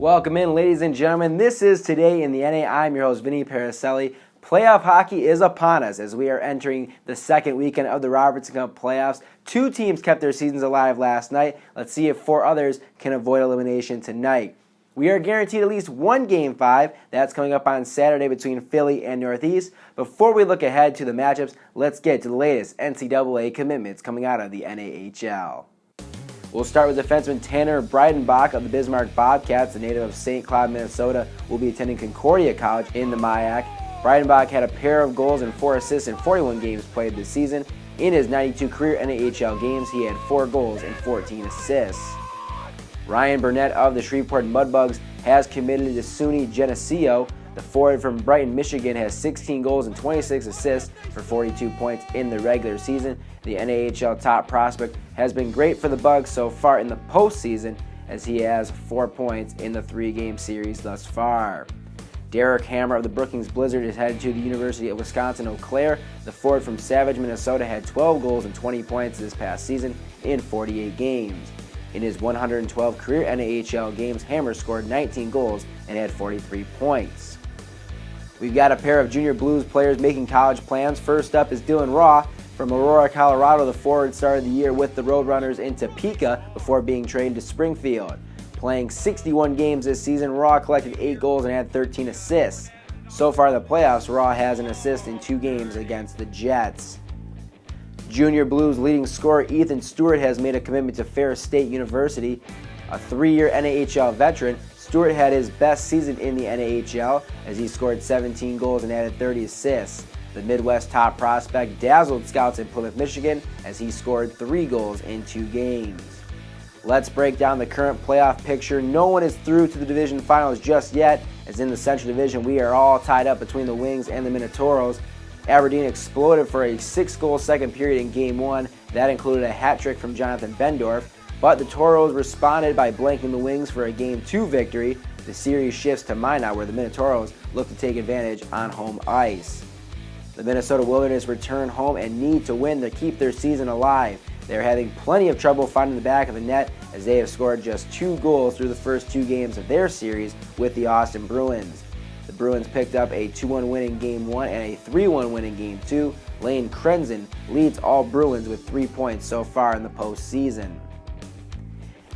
Welcome in, ladies and gentlemen. This is Today in the NA. I'm your host, Vinny Paracelli. Playoff hockey is upon us as we are entering the second weekend of the Robertson Cup playoffs. Two teams kept their seasons alive last night. Let's see if four others can avoid elimination tonight. We are guaranteed at least one Game 5. That's coming up on Saturday between Philly and Northeast. Before we look ahead to the matchups, let's get to the latest NCAA commitments coming out of the NAHL. We'll start with defenseman Tanner Breidenbach of the Bismarck Bobcats. The native of St. Cloud, Minnesota, will be attending Concordia College in the MIAC. Breidenbach had a pair of goals and 4 assists in 41 games played this season. In his 92 career NAHL games, he had 4 goals and 14 assists. Ryan Burnett of the Shreveport Mudbugs has committed to SUNY Geneseo. The forward from Brighton, Michigan has 16 goals and 26 assists for 42 points in the regular season. The NAHL top prospect has been great for the Bugs so far in the postseason as he has 4 points in the 3-game series thus far. Derek Hammer of the Brookings Blizzard is headed to the University of Wisconsin-Eau Claire. The forward from Savage, Minnesota had 12 goals and 20 points this past season in 48 games. In his 112 career NAHL games, Hammer scored 19 goals and had 43 points. We've got a pair of Junior Blues players making college plans. First up is Dylan Raw from Aurora, Colorado. The forward started the year with the Roadrunners in Topeka before being traded to Springfield. Playing 61 games this season, Raw collected 8 goals and had 13 assists. So far in the playoffs, Raw has an assist in 2 games against the Jets. Junior Blues leading scorer Ethan Stewart has made a commitment to Ferris State University. A 3-year NAHL veteran, Stewart had his best season in the NAHL as he scored 17 goals and added 30 assists. The Midwest top prospect dazzled scouts in Plymouth, Michigan as he scored 3 goals in 2 games. Let's break down the current playoff picture. No one is through to the division finals just yet, as in the Central Division we are all tied up between the Wings and the Minotauros. Aberdeen exploded for a 6-goal second period in Game 1. That included a hat trick from Jonathan Bendorf. But the Toros responded by blanking the Wings for a Game 2 victory. The series shifts to Minot, where the Minotauros look to take advantage on home ice. The Minnesota Wilderness return home and need to win to keep their season alive. They're having plenty of trouble finding the back of the net as they have scored just 2 goals through the first 2 games of their series with the Austin Bruins. The Bruins picked up a 2-1 win in Game 1 and a 3-1 win in Game 2. Lane Krenzen leads all Bruins with 3 points so far in the postseason.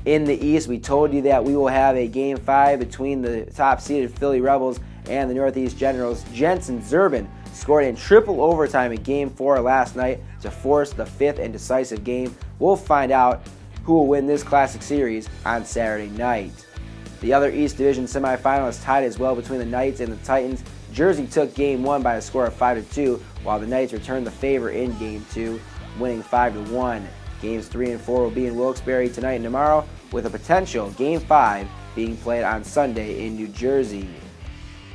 In the East, we told you that we will have a Game 5 between the top-seeded Philly Rebels and the Northeast Generals. Jensen Zerbin scored in triple overtime in Game 4 last night to force the 5th and decisive game. We'll find out who will win this Classic Series on Saturday night. The other East Division semifinal is tied as well between the Knights and the Titans. Jersey took Game 1 by a score of 5-2, while the Knights returned the favor in Game 2, winning 5-1. Games 3 and 4 will be in Wilkes-Barre tonight and tomorrow, with a potential Game 5 being played on Sunday in New Jersey.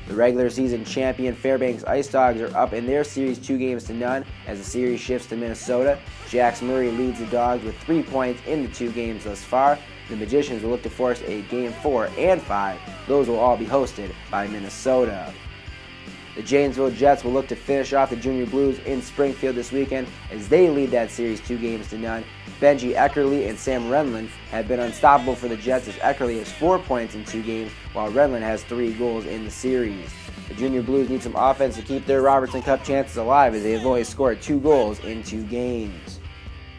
The regular season champion Fairbanks Ice Dogs are up in their series 2-0 as the series shifts to Minnesota. Jax Murray leads the Dogs with 3 points in the 2 games thus far. The Magicians will look to force a Game 4 and 5. Those will all be hosted by Minnesota. The Janesville Jets will look to finish off the Junior Blues in Springfield this weekend as they lead that series 2-0. Benji Eckerly and Sam Renlund have been unstoppable for the Jets as Eckerly has 4 points in 2 games while Renlund has 3 goals in the series. The Junior Blues need some offense to keep their Robertson Cup chances alive as they have only scored 2 goals in 2 games.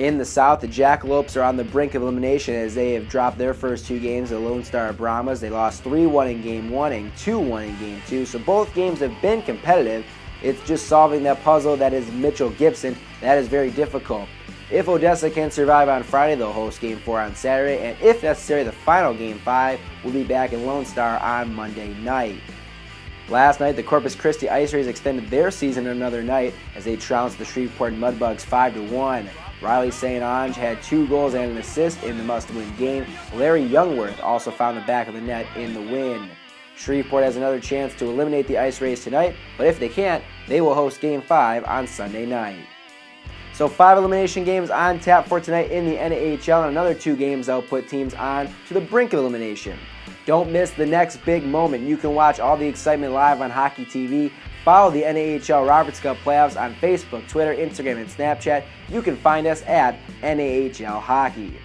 In the South, the Jackalopes are on the brink of elimination as they have dropped their first 2 games to the Lone Star Brahmas. They lost 3-1 in Game 1 and 2-1 in Game 2, so both games have been competitive. It's just solving that puzzle that is Mitchell Gibson. That is very difficult. If Odessa can survive on Friday, they'll host Game 4 on Saturday, and if necessary, the final Game 5 will be back in Lone Star on Monday night. Last night, the Corpus Christi Ice Rays extended their season another night as they trounced the Shreveport Mudbugs 5-1. Riley St. Onge had 2 goals and an assist in the must-win game. Larry Youngworth also found the back of the net in the win. Shreveport has another chance to eliminate the Ice Rays tonight, but if they can't, they will host Game 5 on Sunday night. So 5 elimination games on tap for tonight in the NAHL, and another 2 games that will put teams on to the brink of elimination. Don't miss the next big moment. You can watch all the excitement live on Hockey TV. Follow the NAHL Robertson Cup playoffs on Facebook, Twitter, Instagram, and Snapchat. You can find us at NAHL Hockey.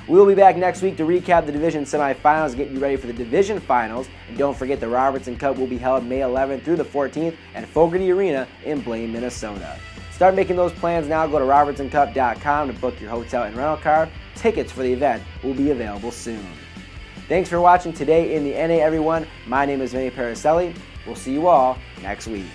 We will be back next week to recap the division semifinals and get you ready for the division finals. And don't forget the Robertson Cup will be held May 11th through the 14th at Fogarty Arena in Blaine, Minnesota. Start making those plans now. Go to robertsoncup.com to book your hotel and rental car. Tickets for the event will be available soon. Thanks for watching today in the NA, everyone. My name is Vinny Paracelli. We'll see you all next week.